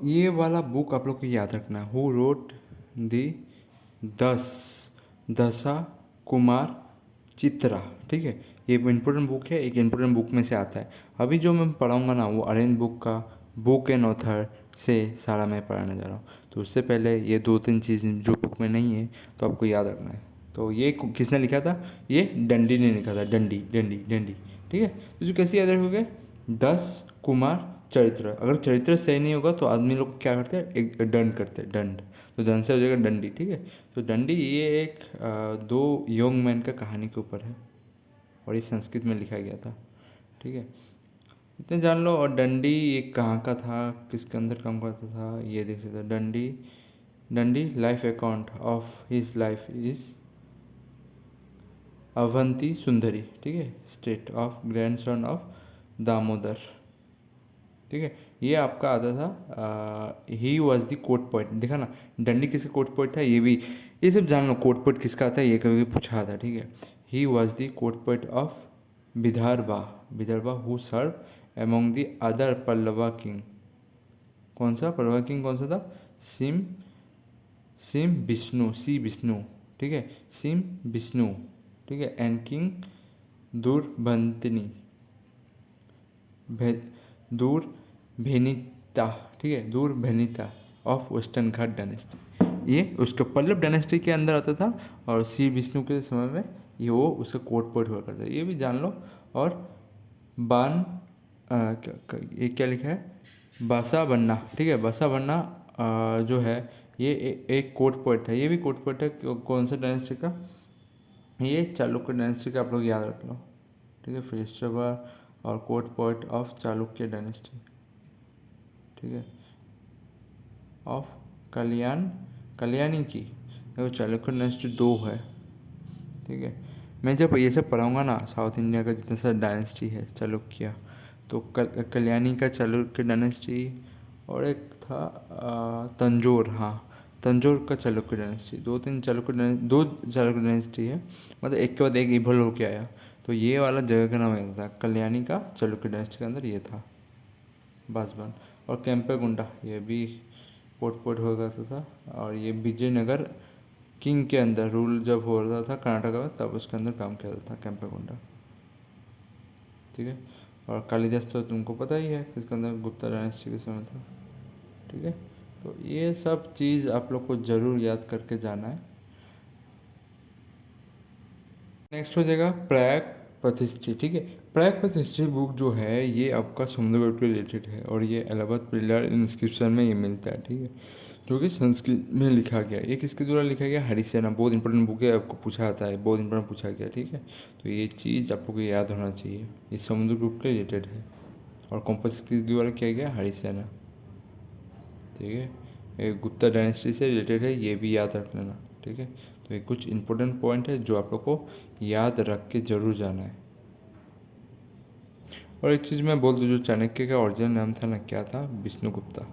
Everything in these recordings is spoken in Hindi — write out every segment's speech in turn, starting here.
ये वाला बुक आप लोग को याद रखना है, हु रोट दी दस दशा कुमार चित्रा, ठीक है। ये इम्पोर्टेंट बुक है, एक इम्पोर्टेंट बुक में से आता है। अभी जो मैं पढ़ाऊँगा ना वो अरेंज बुक का बुक एंड ऑथर से सारा मैं पढ़ाने जा रहा हूँ। तो उससे पहले ये 2-3 चीज़ जो बुक में नहीं है तो आपको याद रखना है। तो ये किसने लिखा था? ये डंडी ने लिखा था, डंडी डंडी डंडी, ठीक है। तो जो कैसे याद रखोगे? 10 कुमार चरित्र। अगर चरित्र सही नहीं होगा तो आदमी लोग क्या करते हैं? एक दंड करते हैं, दंड। तो दंड से हो जाएगा डंडी, ठीक है। तो डंडी ये एक दो यंग मैन का कहानी के ऊपर है और ये संस्कृत में लिखा गया था, ठीक है। इतने जान लो। और डंडी ये कहाँ का था, किसके अंदर काम करता था, ये देख सकते हो। डंडी डंडी life account of his life is Avanti सुंदरी, ठीक है, state of grandson of Damodar, ठीक है। ये आपका आता था ही वॉज द कोर्ट पोइट। देखा ना, डंडी किसका कोर्ट पोइट था, ये भी ये सब जान लो। कोर्ट पोइट किसका आता है ये कभी पूछा था, ठीक है। He was the court poet of Vidarbha, Vidarbha who serve among the other Pallava king. कौन सा पल्लवा किंग कौन सा था? सिम सिम विष्णु, सी विष्णु, ठीक है, सिम विष्णु, ठीक है। एंड किंग दूरबंतनी, दूर भेनिता, ठीक है, दूर भेनिता ऑफ वेस्टर्न घाट डायनेस्टी। ये उसका पल्लव डायनेस्टी के अंदर आता था और श्री विष्णु के समय में ये वो उसका कोर्ट पोइट हुआ करता है, ये भी जान लो। और बान ये क्या लिखा है? बासा बन्ना, ठीक है। बासा बन्ना जो है ये एक कोर्ट पोइट था, ये भी कोर्ट पोइट है। कौन सा डायनेस्टी का? ये चालुक्य डायनेस्टी का, आप लोग याद रख लो, ठीक है। फिर और court poet of Chalukya dynasty, ठीक है, ऑफ कल्याणी की। देखो चालुक्य डायनेस्टी 2 है, ठीक है। मैं जब ये सब पढ़ाऊँगा ना, साउथ इंडिया का जितना सा डायनेस्टी है चालुक्य, तो कल्याणी का चालुक्य डायनेस्टी, और एक था तंजौर, हाँ, तंजौर का चालुक्य डायनेस्टी। 2-3 दो चालुक्य डायनेस्टी है, मतलब एक के बाद एक इवॉल्व होके आया। तो ये वाला जगह का नाम ये था, कल्याणी का चालुक्य डायनेस्टी के अंदर ये था बासबन। और कैंपेगुंडा ये भी पोर्ट हुआ करता था, और ये विजयनगर किंग के अंदर रूल जब हो रहा था कर्नाटक में, तब उसके अंदर काम किया जाता था कैंपेगुंडा, ठीक है। और कालिदास तो तुमको पता ही है किसके अंदर, गुप्ता डायनेस्टी के समय था, ठीक है। तो ये सब चीज़ आप लोग को ज़रूर याद करके जाना है। नेक्स्ट हो जाएगा प्रयाग प्रतिष्ठी, ठीक है। प्रयाग प्रतिष्ठी बुक जो है ये आपका समुद्रगढ़ के रिलेटेड है, और ये इलाहाबाद पिलर इंस्क्रिप्शन में ये मिलता है, ठीक है, जो कि संस्कृत में लिखा गया है। ये किसके द्वारा लिखा गया? हरिसेना। बहुत इंपॉर्टेंट बुक है, आपको पूछा आता है, बहुत इंपॉर्टेंट पूछा गया, ठीक है। तो ये चीज़ आप लोग को याद होना चाहिए, ये समुद्रगुप्त के रिलेटेड है, और कॉम्पस किस द्वारा किया गया? हरिसेना, ठीक है। ये गुप्ता डायनेस्टी से रिलेटेड है, ये भी याद रख लेना, ठीक है। तो ये कुछ इंपॉर्टेंट पॉइंट है जो आप लोग को याद रख के ज़रूर जाना है। और एक चीज़ मैं बोल दूँ, जो चाणक्य का ओरिजिनल नाम था ना, क्या था? विष्णुगुप्ता,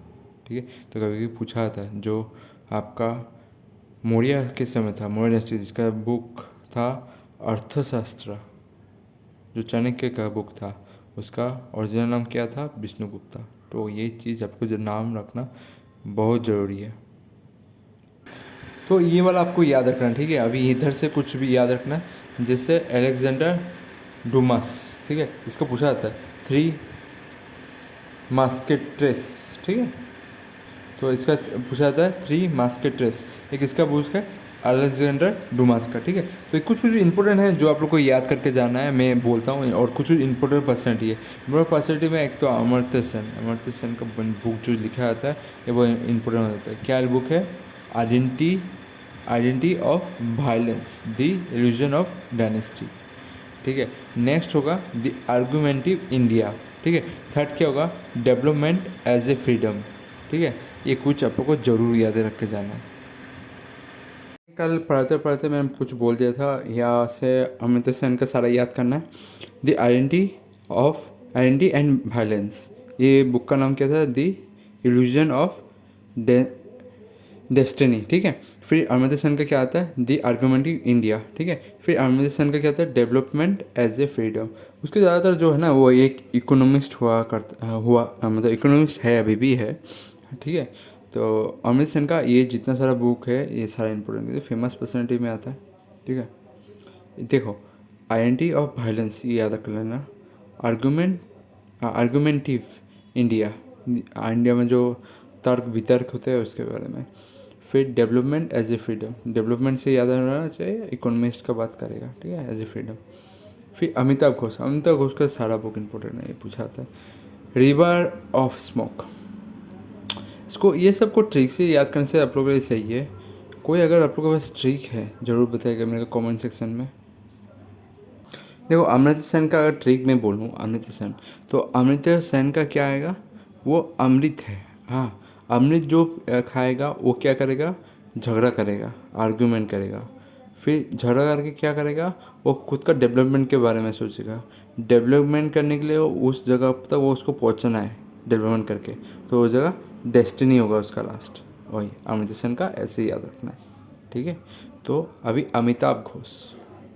ठीक है। तो कभी कभी पूछा आता है, जो आपका मौर्य के समय था, मौर्य डायनेस्टी, जिसका बुक था अर्थशास्त्र, जो चाणक्य का बुक था, उसका ओरिजिनल नाम क्या था? विष्णुगुप्ता। तो ये चीज़ आपको जो नाम रखना बहुत ज़रूरी है। तो ये वाला आपको याद रखना, ठीक है। अभी इधर से कुछ भी याद रखना, जैसे अलेक्जेंडर डुमास, ठीक है, इसको पूछा जाता है 3 मास्केट्रेस, ठीक है। तो इसका पूछा जाता है 3 मास्केट्रेस, एक इसका बुक है अलेक्जेंडर डुमास का, ठीक है। तो कुछ कुछ इंपॉर्टेंट है जो आप लोग को याद करके जाना है, मैं बोलता हूँ। और कुछ इंपॉर्टेंट पर्सनैलिटी है। इंपॉर्टेंट पर्सनैलिटी में एक तो अमर्त्य सेन का बुक जो लिखा जाता है ये वो इंपॉर्टेंट हो जाता है। क्या बुक है? Identity of violence, the illusion of dynasty, ठीक है। नेक्स्ट होगा द आर्गुमेंटिव इंडिया, ठीक है। थर्ड क्या होगा? डेवलपमेंट एज ए फ्रीडम, ठीक है। ये कुछ आप लोग को जरूर याद रख के जाना है। कल पढ़ते पढ़ते मैंने कुछ बोल दिया था, यहाँ से अमित सेन का सारा याद करना है। द आइडेंटिटी एंड वायलेंस, ये बुक का नाम क्या था? द इल्यूजन ऑफ डेस्टिनी, ठीक है। फिर अमर्त्य सेन का क्या आता है? द आर्गुमेंटिव इंडिया, ठीक है। फिर अमर्त्य सेन का क्या आता है? Development as a freedom. उसके ज़्यादातर जो है ना वो एक इकोनॉमिस्ट हुआ मतलब इकोनॉमिस्ट है, अभी भी है, ठीक है। तो अमृत सेन का ये जितना सारा बुक है ये सारा इंपॉर्टेंट है, फेमस पर्सनैलिटी में आता है। ठीक है, देखो आइडेंटिटी ऑफ वायलेंस ये याद कर लेना। आर्गुमेंटिव इंडिया, इंडिया में जो तर्क वितर्क होते हैं उसके बारे में। फिर development as a freedom, development से याद रहना चाहिए, इकोनॉमिस्ट का बात करेगा। ठीक है, एज ए फ्रीडम। फिर अमिताभ घोष का सारा बुक इंपॉर्टेंट है, ये पूछा आता है। रिवर ऑफ स्मोक, इसको ये सब को ट्रिक से याद करने से आप लोगों के लिए सही है। कोई अगर आप लोगों के पास ट्रिक है ज़रूर बताइएगा मेरे को कमेंट सेक्शन में। देखो अमृत सेन का अगर ट्रिक मैं बोलूँ अमृत सेन, तो अमृत सेन का क्या आएगा, वो अमृत है। हाँ, अमृत जो खाएगा वो क्या करेगा, झगड़ा करेगा, आर्ग्यूमेंट करेगा। फिर झगड़ा करके क्या करेगा, वो खुद का डेवलपमेंट के बारे में सोचेगा। डेवलपमेंट करने के लिए उस जगह तक वो उसको पहुंचना है डेवलपमेंट करके, तो उस जगह डेस्टिनी होगा उसका लास्ट। वही अमृत सेन का ऐसे ही याद रखना है। ठीक है, तो अभी अमिताभ घोष।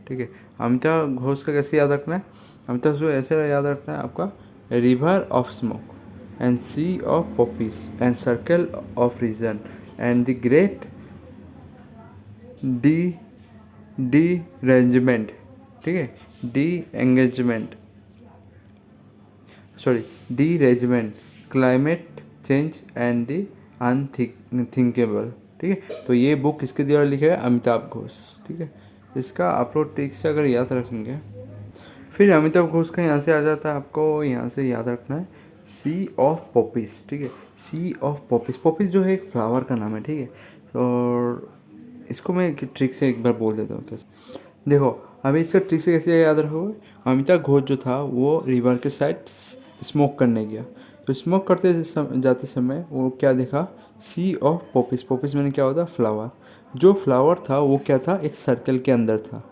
ठीक है, अमिताभ घोष का कैसे याद रखना है, अमिताभ घोष ऐसे याद रखना है आपका। River of smoke and sea of poppies and circle of reason and the great derangement. ठीक है, the engagement, sorry derangement, climate change and the unthinkable. ठीक है, तो ये बुक किसके द्वारा लिखा है, अमिताभ घोष। ठीक है, इसका आप लोग ठीक से अगर याद रखेंगे। फिर अमिताभ घोष का यहाँ से आ जाता है, आपको यहाँ से याद रखना है सी ऑफ पॉपीज। ठीक है, सी ऑफ पॉपीज, पॉपीज जो है एक फ्लावर का नाम है। ठीक है, और इसको मैं ट्रिक से एक बार बोल देता हूँ कैसे। देखो अभी इसका ट्रिक से कैसे याद रखोगे, अमिताभ घोष जो था वो रिवर के साइड स्मोक करने गया, तो स्मोक करते जाते समय वो क्या देखा, सी ऑफ पॉपीज। पॉपीज मैंने क्या होता, फ्लावर। जो फ्लावर था वो क्या था, एक सर्कल के अंदर था।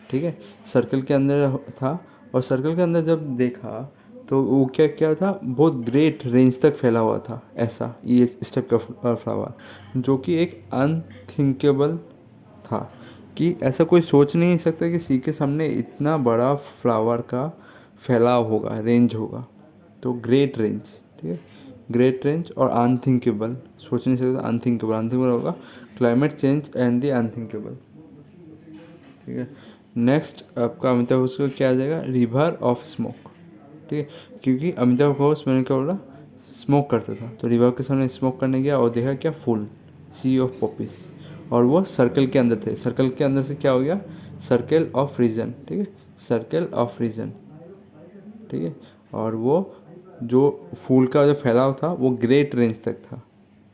ठीक है, सर्कल के अंदर था, और सर्कल के अंदर जब देखा तो वो क्या क्या था, बहुत ग्रेट रेंज तक फैला हुआ था, ऐसा ये इस टाइप का फ्लावर, जो कि एक अनथिंकेबल था, कि ऐसा कोई सोच नहीं सकता कि सी के सामने इतना बड़ा फ्लावर का फैलाव होगा, रेंज होगा। तो ग्रेट रेंज, ठीक है, ग्रेट रेंज और अनथिंकेबल, सोच नहीं सकता, अनथिंकेबल, अनथिंकेबल होगा climate change and the unthinkable. ठीक है, नेक्स्ट आपका अमिताभ घोष का क्या आ जाएगा, रिवर ऑफ स्मोक। ठीक है, क्योंकि अमिताभ घोष मैंने क्या बोला, स्मोक करता था, तो रिवर के सामने स्मोक करने गया और देखा क्या, फूल, सी ऑफ पॉपीज, और वो सर्कल के अंदर थे। सर्कल के अंदर से क्या हो गया, सर्कल ऑफ रीजन। ठीक है, सर्कल ऑफ रीजन। ठीक है, और वो जो फूल का जो फैलाव था वो ग्रेट रेंज तक था,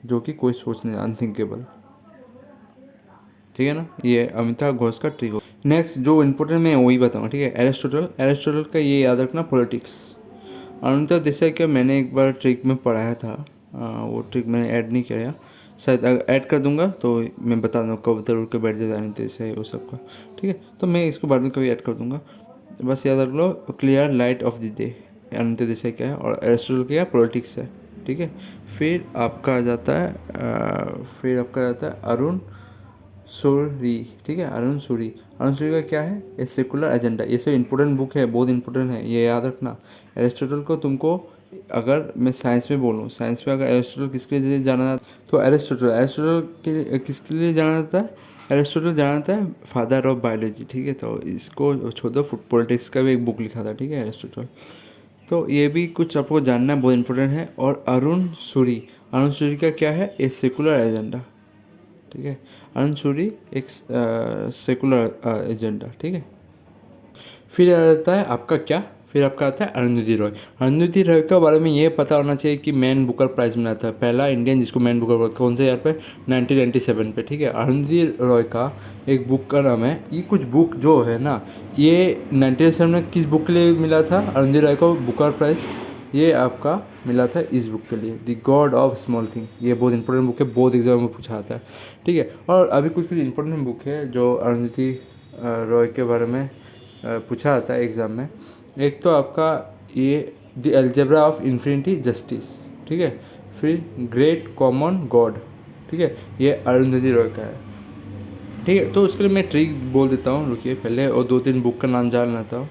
जो कि कोई सोच नहीं, अनथिंकेबल। ठीक है ना, ये अमिताभ घोष का ट्रिक हो। नेक्स्ट जो इम्पोर्टेंट मैं वही बताऊँगा। ठीक है, एरिस्टोटल का ये याद रखना, पॉलिटिक्स। अरुणिता देसाई का मैंने एक बार ट्रिक में पढ़ाया था, वो ट्रिक मैंने ऐड नहीं किया, शायद ऐड कर दूंगा तो मैं बता दूँगा कब जरूर के बैठ जाए अरुणिता देसाई वो सब का। ठीक है, तो मैं इसको बाद में कभी ऐड कर दूंगा, बस याद रख लो, clear light of the day Arunita Desai क्या है, और एरिस्टोटल क्या है, पॉलिटिक्स है। ठीक है, फिर आपका आ जाता है अरुण सूरी। ठीक है, अरुण सूरी का क्या है, ए सेकुलर एजेंडा। ये सब इंपॉर्टेंट बुक है, बहुत इंपॉर्टेंट है, ये याद रखना। एरिस्टोटल को तुमको, अगर मैं साइंस में बोलूँ, साइंस में अगर एरिस्टोटल किसके लिए जाना जाता, तो एरिस्टोटल के लिए किसके लिए जाना जाता है, एरिस्टोटल जाना जाता है फादर ऑफ बायोलॉजी। ठीक है, तो इसको छोड़ो, पॉलिटिक्स का भी एक बुक लिखा था। ठीक है, एरिस्टोटल। तो ये भी कुछ आपको जानना बहुत इंपॉर्टेंट है। और अरुण सूरी का क्या है, ए सेकुलर एजेंडा। ठीक है, अरुण सूरी एक सेकुलर एजेंडा। ठीक है, फिर आ जाता है आपका क्या, फिर आपका आता है अरुंधति रॉय। अरुंधति रॉय के बारे में ये पता होना चाहिए कि मैन बुकर प्राइज़ मिला था, पहला इंडियन जिसको मैन बुकर, कौन से ईयर पे, 1997 पे। ठीक है, अरुंधति रॉय का एक बुक का नाम है, ये कुछ बुक जो है ना, ये 1997 में किस बुक के लिए मिला था अरुंधति रॉय को बुकर प्राइज़, ये आपका मिला था इस बुक के लिए, the God of small thing. ये बहुत इंपॉर्टेंट बुक है, बहुत एग्जाम में पूछा आता है। ठीक है, और अभी कुछ इंपॉर्टेंट बुक है जो अरुंधति रॉय के बारे में पूछा आता है एग्ज़ाम में। एक तो आपका ये the algebra of infinity justice. ठीक है, फिर ग्रेट कॉमन गॉड। ठीक है, ये अरुंधति रॉय का है। ठीक है, तो उसके लिए मैं ट्रिक बोल देता हूँ, रुकिए पहले, और 2-3 बुक का नाम जान लेता हूँ।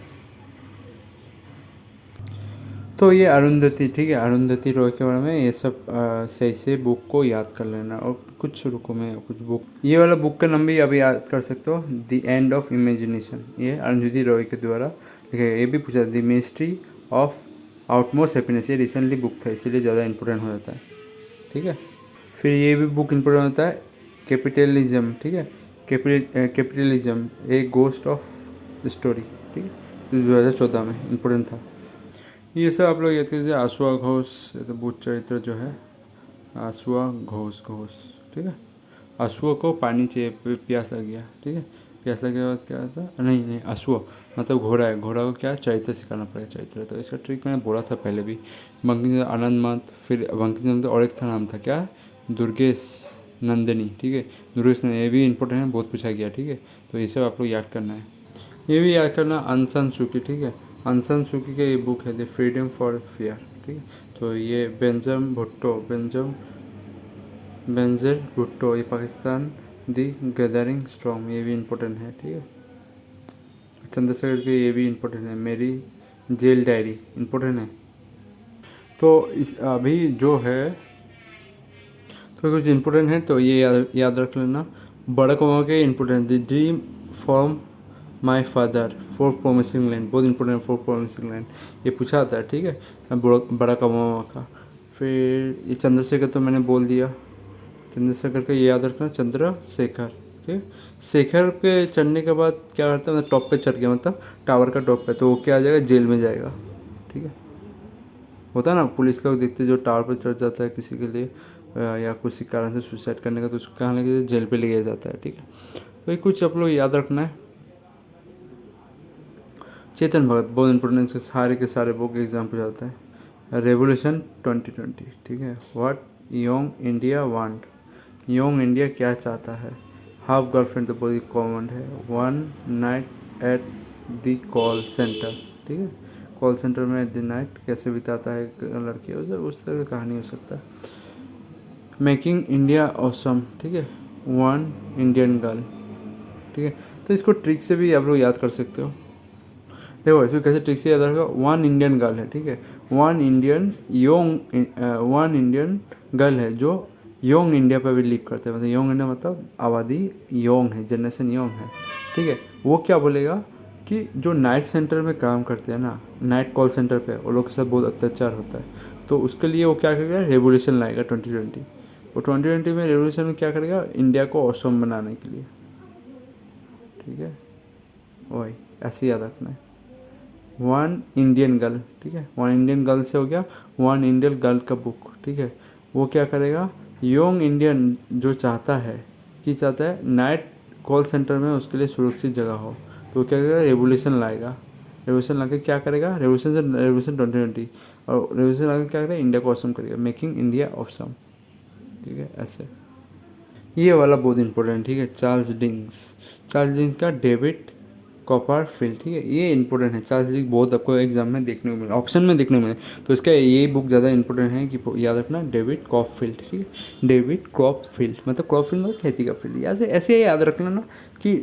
तो तो ये अरुंधति, ठीक है, अरुंधति रॉय के बारे में ये सब सही से बुक को याद कर लेना। और कुछ रुको में कुछ बुक, ये वाला बुक का नाम भी अभी याद कर सकते हो, द एंड ऑफ इमेजिनेशन। ये अरुंधति रॉय के द्वारा लिखा गया। ये भी पूछा the mystery of outmost happiness, ये रिसेंटली बुक था इसीलिए ज़्यादा इंपॉर्टेंट हो जाता है, ठीक है। फिर ये भी बुक इंपॉर्टेंट होता है कैपिटलिज्म, ठीक है, capitalism A ghost of story, ठीक है, 2014 में इंपॉर्टेंट था। ये सब आप लोग याद कीजिए। आशुआ घोष, ये तो बुद्ध चरित्र जो है, आशुआ घोष, ठीक है। आशुआ को पानी चाहिए, प्यास लग गया, ठीक है। प्यास लगने के बाद क्या था, नहीं आशुआ मतलब घोड़ा है, घोड़ा को क्या चरित्र सिखाना पड़ेगा, चरित्र। तो इसका ट्रिक मैंने बोला था पहले भी। बंकिम चंद्र आनंद मत, फिर बंकिम चंद्र और एक था नाम था क्या, दुर्गेश नंदिनी, ठीक है, दुर्गेश नंदिनी, ये भी इंपॉर्टेंट है, बहुत पूछा गया, ठीक है। तो ये सब आप लोग याद करना है। ये भी याद करना ऑंग सान सू की, ठीक है, ऑंग सान सू की का ये बुक है द फ्रीडम फॉर फियर, ठीक है। तो ये बेंजर भुट्टो, ये पाकिस्तान दी गैदरिंग स्ट्रॉन्ग, ये भी इम्पोर्टेंट है, ठीक है। चंद्रशेखर के ये भी इम्पोर्टेंट है, मेरी जेल डायरी इम्पोर्टेंट है। तो इस अभी जो है तो कुछ इम्पोर्टेंट है, तो ये याद रख लेना। बड़ा ओबामा के important the dream from my father for promising land, बहुत इंपॉर्टेंट फॉर प्रोमिसिंग लैंड, ये पूछा आता है, ठीक है, बड़ा ओबामा का। फिर ये चंद्रशेखर तो मैंने बोल दिया, चंद्रशेखर का ये याद रखना, चंद्रशेखर, ठीक है। शेखर पे चढ़ने के बाद क्या करता है, मतलब टॉप पे चढ़ गया, मतलब टावर का टॉप पे, तो वो क्या आ जाएगा, जेल में जाएगा, ठीक है। होता है ना, पुलिस लोग देखते जो टावर पर चढ़ जाता है किसी के लिए या किसी कारण से सुसाइड करने का, तो उसको कहाँ लेके जेल पे ले गया जाता है, ठीक है। तो ये कुछ आप लोग याद रखना है। चेतन भगत बहुत इंपॉर्टेंट, के सारे बुक एग्जाम पे जाता है। रेवोल्यूशन 2020, ठीक है। What young India want, young India क्या चाहता है। हाफ गर्लफ्रेंड तो बहुत कॉमन है। One night at the call centre, ठीक है, कॉल सेंटर में दिन नाइट कैसे बिताता है लड़की, उस तरह की कहानी हो सकता है। मेकिंग इंडिया ऑसम, ठीक है, वन इंडियन गर्ल, ठीक है। तो इसको ट्रिक से भी आप लोग याद कर सकते हो। देखो इसको कैसे ट्रिक से याद रखो, वन इंडियन गर्ल है, ठीक है, वन इंडियन गर्ल है जो योंग इंडिया पर भी लीव करते हैं, मतलब योंग इंडिया मतलब आबादी योंग है, जनरेशन योंग है, ठीक है। वो क्या बोलेगा कि जो नाइट सेंटर में काम करते हैं ना, नाइट कॉल सेंटर पे, वो लोग के साथ बहुत अत्याचार होता है, तो उसके लिए वो क्या करेगा, रेवोल्यूशन लाएगा 2020। वो 2020 में रेवोल्यूशन में क्या करेगा, इंडिया को ऑसम बनाने के लिए, ठीक है। वही ऐसे याद रखना है, वन इंडियन गर्ल, ठीक है, वन इंडियन गर्ल से हो गया वन इंडियन गर्ल का बुक, ठीक है। वो क्या करेगा, यंग इंडियन जो चाहता है, कि चाहता है नाइट कॉल सेंटर में उसके लिए सुरक्षित जगह हो, तो वो क्या करेगा, रेवोल्यूशन लाएगा। रेवोल्यूशन ला के क्या करेगा, रेवोल्यूशन 2020, और रेवोल्यूशन ला के क्या करेगा, इंडिया को ऑसम करेगा, मेकिंग इंडिया ऑसम, ठीक है। ऐसे ये वाला बहुत इंपॉर्टेंट, ठीक है, चार्ल्स डिंग्स का डेविड कॉपरफील्ड, ठीक है, ये इंपॉर्टेंट है। चार्ल्स डिंग्स बहुत आपको एग्जाम में देखने को मिले, ऑप्शन में देखने को मिले, तो इसका ये बुक ज़्यादा इंपॉर्टेंट है कि याद रखना, डेविड कॉपरफील्ड, ठीक है, डेविड क्रॉपफील्ड, मतलब क्रॉपफील्ड मतलब खेती का फील्ड, ऐसे ऐसे याद रख लेना कि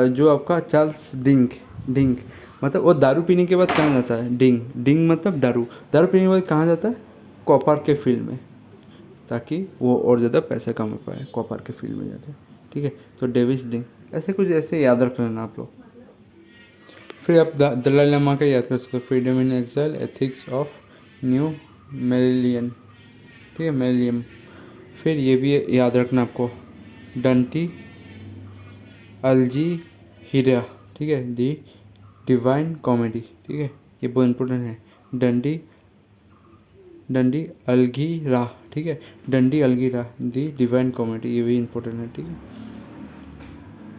जो आपका चार्ल्स डिंग मतलब वो दारू पीने के बाद कहाँ जाता है, डिंग मतलब दारू पीने के बाद कहाँ जाता है, कॉपर के फील्ड में, ताकि वो और ज़्यादा पैसा कमा पाए कॉपर के फील्ड में जाके, ठीक है। तो डेविस डिंग, ऐसे कुछ ऐसे याद रख लेना आप लोग। फिर आप दलाई लामा का याद कर सकते हो, freedom in exile, ethics of new millennium, ठीक है, मिलेनियम। फिर ये भी याद रखना आपको, डंटी अलजी हीरा, ठीक है, दी डिवाइन कॉमेडी, ठीक है, ये बहुत इंपॉर्टेंट है। डंडी अलगीरा, ठीक है, डंडी अलगीरा दी डिवाइन कॉमेडी, ये भी इंपॉर्टेंट है, ठीक है।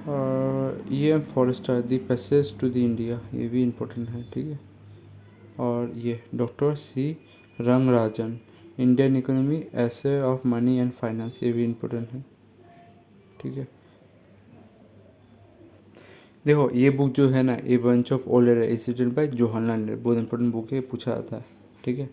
और ये Forster the passage to the India, ये भी इंपॉर्टेंट है, ठीक है। और ये doctor C Rangarajan, Indian economy essay of money and finance, ये भी इंपॉर्टेंट है, ठीक है। देखो ये बुक जो है ना, ए बंच ऑफ ओल्ड है, इज रिटन बाय जोहानलाल नेट, बहुत इंपॉर्टेंट बुक है, पूछा जाता है, ठीक है।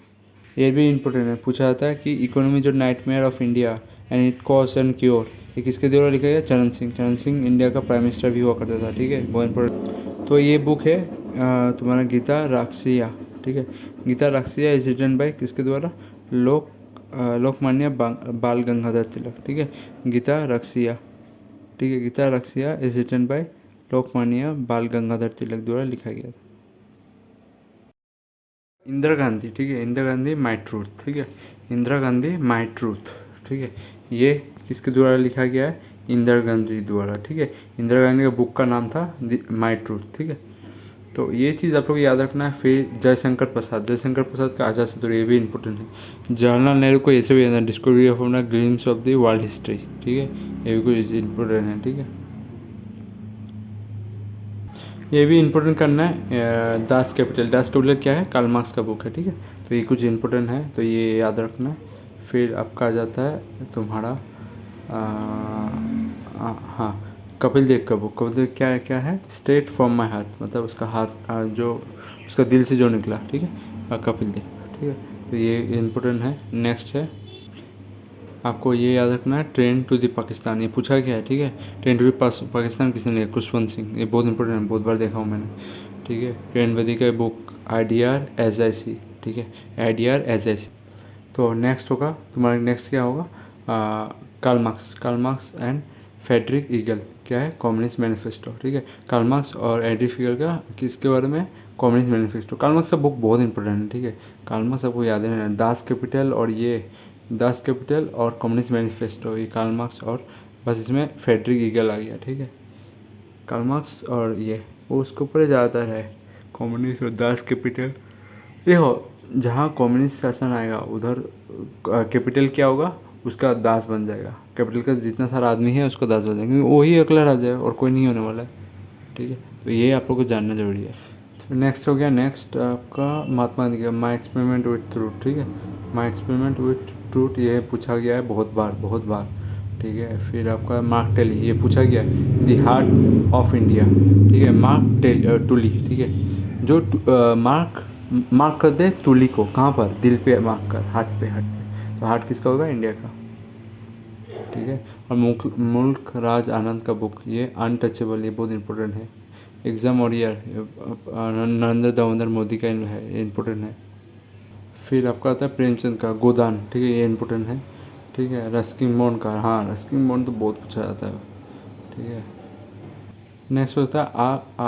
ये भी इंपॉर्टेंट है, पूछा जाता है कि इकोनॉमी जो nightmare of India and it cause and cure, ये किसके द्वारा लिखा गया, चरण सिंह इंडिया का प्राइम मिनिस्टर भी हुआ करता था, ठीक है, बहुत इंपॉर्टेंट। तो ये बुक है तुम्हारा गीता राक्षिया, ठीक है। Gita Rahasya is written bye किसके द्वारा? लोकमान्य बाल गंगाधर तिलक, ठीक है। गीता रक्षिया, ठीक है, Gita Rahasya is written by Lokmanya Bal Gangadhar तिलक द्वारा लिखा गया। इंदिरा गांधी, ठीक है, इंदिरा गांधी माई ट्रूथ, ठीक है, इंदिरा गांधी माई ट्रूथ, ठीक है। ये किसके द्वारा लिखा गया है? इंदिरा गांधी द्वारा, ठीक है। इंदिरा गांधी का बुक का नाम था माई ट्रूथ, ठीक है। तो ये चीज़ आप लोग याद रखना है। फिर जयशंकर प्रसाद का आज़ाद सतुर, ये भी इंपॉर्टेंट है। जवाहरलाल नेहरू को ऐसे भी याद है, डिस्कवरी ऑफ अपना glimpse of the world history, ठीक है, ये भी कुछ इंपॉर्टेंट है, ठीक है। ये भी इंपॉर्टेंट करना है। दास कैपिटल क्या है? कार्ल मार्क्स का बुक है, ठीक है। तो ये कुछ इंपॉर्टेंट है, तो ये याद रखना है। फिर आपका आ जाता है तुम्हारा हाँ, कपिल देव का बुक। कपिल देव क्या है? स्ट्रेट फ्रॉम माई हार्ट, मतलब उसका हाथ जो उसका दिल से जो निकला, ठीक है, कपिल देव, ठीक है। तो ये इम्पोर्टेंट है। नेक्स्ट है आपको ये याद रखना है, ट्रेन टू द पाकिस्तान, ये पूछा गया है, ठीक है। ट्रेन टू द पाकिस्तान किसने लिखा? खुशवंत सिंह, ये बहुत इंपॉर्टेंट है, बहुत बार देखा हूँ मैंने, ठीक है। किरण बेदी का बुक IDR-SIC, ठीक है, IDR-SIC। तो नेक्स्ट होगा तुम्हारा, नेक्स्ट क्या होगा? कार्ल मार्क्स एंड फ्रेडरिक ईगल, क्या है? कम्युनिस्ट मैनिफेस्टो, ठीक है। कार्ल मार्क्स और फ्रेडरिक ईगल का किसके बारे में? Communist manifesto. कार्ल मार्क्स का बुक बहुत इंपॉर्टेंट है, ठीक है। कार्ल मार्क्स आपको याद है, दास कैपिटल और कम्युनिस्ट मैनिफेस्टो, ये कार्ल मार्क्स और बस इसमें फ्रेडरिक ईगल आ गया, ठीक है। कार्ल मार्क्स और ये वो उसके ऊपर ज़्यादातर है, कम्युनिस्ट और दास कैपिटल। ये हो जहाँ कम्युनिस्ट शासन आएगा उधर कैपिटल क्या होगा? उसका दास बन जाएगा। कैपिटल का जितना सारा आदमी है उसका दास बन जाएगा, क्योंकि वही अकेला राजा है और कोई नहीं होने वाला है, ठीक है। तो ये आप लोग को जानना जरूरी है। तो नेक्स्ट हो गया, नेक्स्ट आपका महात्मा गांधी का माई एक्सपेरिमेंट विथ ट्रूथ, ठीक है। माई एक्सपेरिमेंट विथ ट्रूथ ये पूछा गया है बहुत बार, ठीक है। फिर आपका मार्क टेली, ये पूछा गया है द हार्ट ऑफ इंडिया, ठीक है। मार्क टुली, ठीक है, जो मार्क कर दे टुली को, कहाँ पर? दिल पे मार्क कर, हार्ट पे। तो हार्ट किसका होगा? इंडिया का, ठीक है। और मुल्क राज आनंद का बुक, ये अनटचेबल, ये बहुत इंपॉर्टेंट है। एग्ज़ाम और ईयर नरेंद्र दामोदर मोदी का है, ये इंपॉर्टेंट है। फिर आपका आता है प्रेमचंद का गोदान, ठीक है, ये इंपॉर्टेंट है, ठीक है। रस्किन बॉन्ड का, हाँ, रस्किन बॉन्ड तो बहुत पूछा जाता है, ठीक है। नेक्स्ट होता है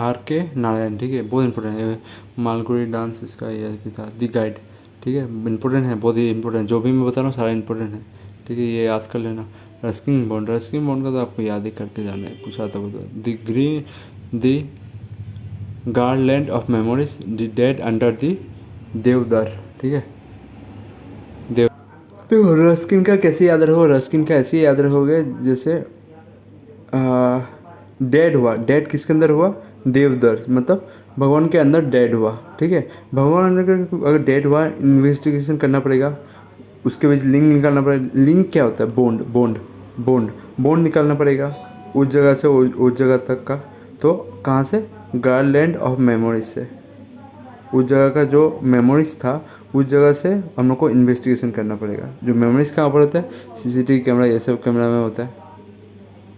R K नारायण, ठीक है, बहुत इंपॉर्टेंट है। मालगुड़ी डांस इसका ये भी था, द गाइड, ठीक है, इंपॉर्टेंट है, बहुत ही इंपॉर्टेंट, जो भी मैं बता रहा हूँ सारा इंपॉर्टेंट है, ठीक है, ये याद कर लेना। रस्किन बॉन्ड का तो आपको याद ही करके जाना है, पूछा था वो। The garland of memories, the dead under the देवदार, ठीक है, देव। तो रस्किन का कैसे याद रखो? रस्किन का ऐसे याद रखोगे जैसे डेड हुआ, डेड किसके अंदर हुआ? देवदर, मतलब भगवान के अंदर डेड हुआ, ठीक है। भगवान अगर डेड हुआ, इन्वेस्टिगेशन करना पड़ेगा, उसके बीच लिंक निकालना पड़ेगा। लिंक क्या होता है? बॉन्ड निकालना पड़ेगा उस जगह से उस जगह तक का। तो कहाँ से? गार्लैंड ऑफ मेमोरीज से, उस जगह का जो मेमोरीज था उस जगह से हम लोग को इन्वेस्टिगेशन करना पड़ेगा। जो मेमोरीज कहाँ पर होता है? CCTV कैमरा, ये सब कैमरा में होता है,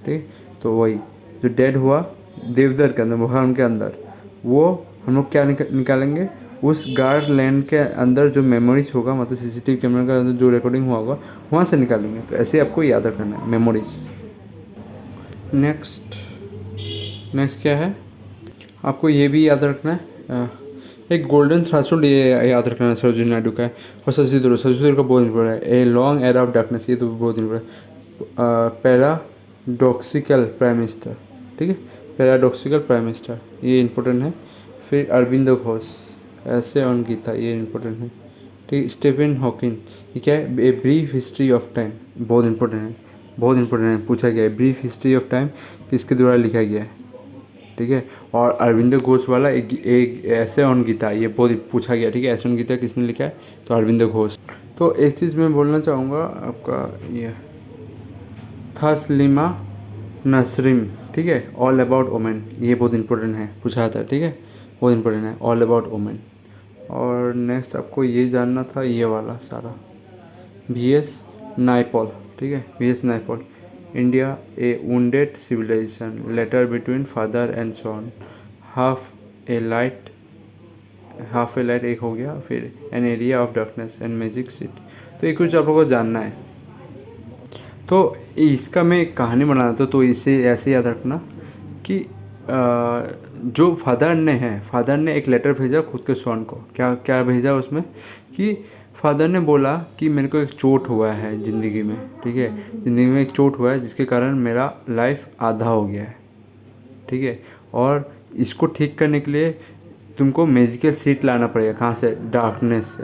ठीक। तो वही जो डेड हुआ देवदर के अंदर, भगवान के अंदर, वो हम लोग क्या निकालेंगे? उस गार्लैंड के अंदर जो मेमोरीज होगा, मतलब CCTV कैमरा का जो रिकॉर्डिंग हुआ होगा वहाँ से निकालेंगे। तो ऐसे आपको याद रखना है मेमोरीज। नेक्स्ट क्या है? आपको ये भी याद रखना है, एक गोल्डन थ्रेशोल्ड, ये याद रखना है, सरोजिनी नायडू का है। और शशि थरूर का बहुत इंपॉर्टेंट है, a long era of darkness, ये तो बहुत इंपॉर्टेंट है। पैराडॉक्सिकल प्राइम मिनिस्टर, ठीक है, पैराडॉक्सिकल प्राइम मिनिस्टर, ये इंपॉर्टेंट है। फिर अरविंदो घोष, ऐसे ऑन गीता, ये इंपॉर्टेंट है, ठीक। स्टीफन हॉकिंग, ये क्या है? A brief history of time, बहुत इंपॉर्टेंट है, पूछा गया है ब्रीफ हिस्ट्री ऑफ टाइम किसके द्वारा लिखा गया है, ठीक है। और अरविंदो घोष वाला एक ऐसे ऑन गीता, ये बहुत पूछा गया, ठीक है। ऐसे ऑन गीता किसने लिखा है? तो अरविंदो घोष। तो एक चीज़ मैं बोलना चाहूँगा आपका, ये थस्लीमा नसरीन, ठीक है, ऑल अबाउट वोमेन, ये बहुत इंपॉर्टेंट है, पूछा था, ठीक है, बहुत इंपॉर्टेंट है, ऑल अबाउट वोमेन। और नेक्स्ट आपको ये जानना था, ये वाला सारा, VS नाइपॉल, ठीक है, VS Naipaul, India a wounded civilization, letter between father and son, half a life half a life एक हो गया, फिर an area of darkness and magic seeds. तो ये कुछ आप लोगों को जानना है। तो इसका मैं एक कहानी बना रहा था, तो इसे ऐसे याद रखना कि जो फादर ने एक लेटर भेजा खुद के सन को। क्या क्या भेजा उसमें कि फादर ने बोला कि मेरे को एक चोट हुआ है ज़िंदगी में, ठीक है, ज़िंदगी में एक चोट हुआ है जिसके कारण मेरा लाइफ आधा हो गया है, ठीक है, और इसको ठीक करने के लिए तुमको मैजिकल सीट लाना पड़ेगा। कहाँ से? डार्कनेस से,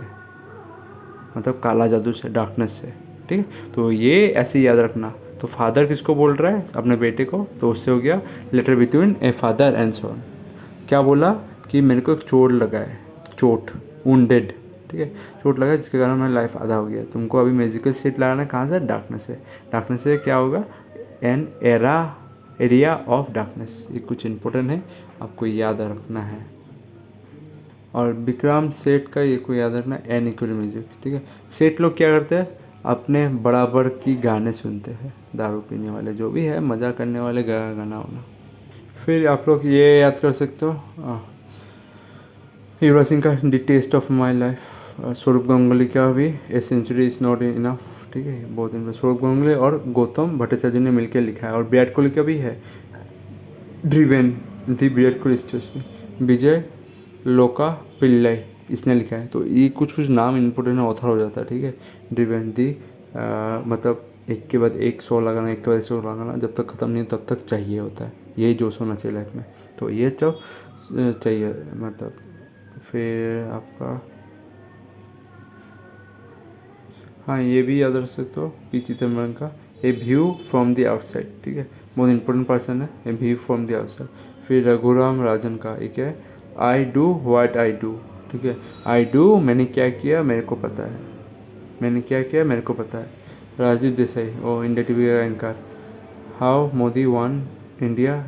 मतलब काला जादू से, डार्कनेस से, ठीक है। तो ये ऐसे याद रखना। तो फादर किसको बोल रहा है? अपने बेटे को। तो उससे हो गया letter between a father and son. क्या बोला कि मेरे को एक चोट लगा है, चोट, वुंडेड, ठीक है, चोट लगा है जिसके कारण मेरा लाइफ आधा हो गया। तुमको अभी मैजिकल सीट लगाना है। कहाँ से? डार्कनेस से। डार्कनेस से क्या होगा? Area of darkness. ये कुछ इंपॉर्टेंट है, आपको याद रखना है। और विक्रम सेठ का ये को याद रखना, एन इक्वल म्यूजिक, ठीक है। सेठ लोग क्या करते हैं? अपने बराबर की गाने सुनते हैं, दारू पीने वाले जो भी है, मज़ा करने वाले गाना वाना। फिर आप लोग ये याद कर सकते हो युवराज सिंह का the test of my life. Sourav Ganguly का भी a century is not enough, ठीक है, बहुत दिन सौरभ गांगुली और गौतम भट्टाचार्य ने मिलकर लिखा है। और विराट कोहली का भी है ड्रिवेन दी विराट कोहली स्टोरी, विजय लोका पिल्लाई इसने लिखा है। तो ये कुछ कुछ नाम इम्पोर्टेंट ऑथर हो जाता है, ठीक है। ड्रिवेन दी मतलब एक के बाद एक 100 लगाना, एक के बाद 100 लगाना, जब तक ख़त्म नहीं तब तक चाहिए होता है, यही जोश होना चाहिए लाइफ में। तो ये तो चाहिए मतलब। फिर आपका हाँ ये भी याद रख सकते हो पी चिदम्बरम का ए व्यू फ्रॉम द आउटसाइड, ठीक है, बहुत इंपॉर्टेंट पर्सन है, ए व्यू फ्रॉम द आउटसाइड। फिर रघुराम राजन का एक है I do what I do, ठीक है, आई डू मैंने क्या किया मेरे को पता है, मैंने क्या किया मेरे को पता है। राजदीप देसाई और इंडिया टीवी का anchor, how Modi one India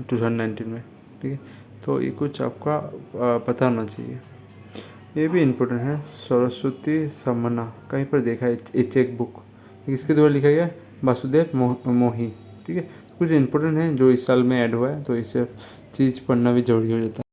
2019 में, ठीक है। तो ये कुछ आपका पता होना चाहिए। ये भी इम्पोर्टेंट है, सरस्वती समन्ना कहीं पर देखा है, ए चेक बुक इसके द्वारा लिखा गया वासुदेव मोही, ठीक है। कुछ इम्पोर्टेंट है जो इस साल में ऐड हुआ है, तो इससे चीज़ पढ़ना भी जरूरी हो जाता है।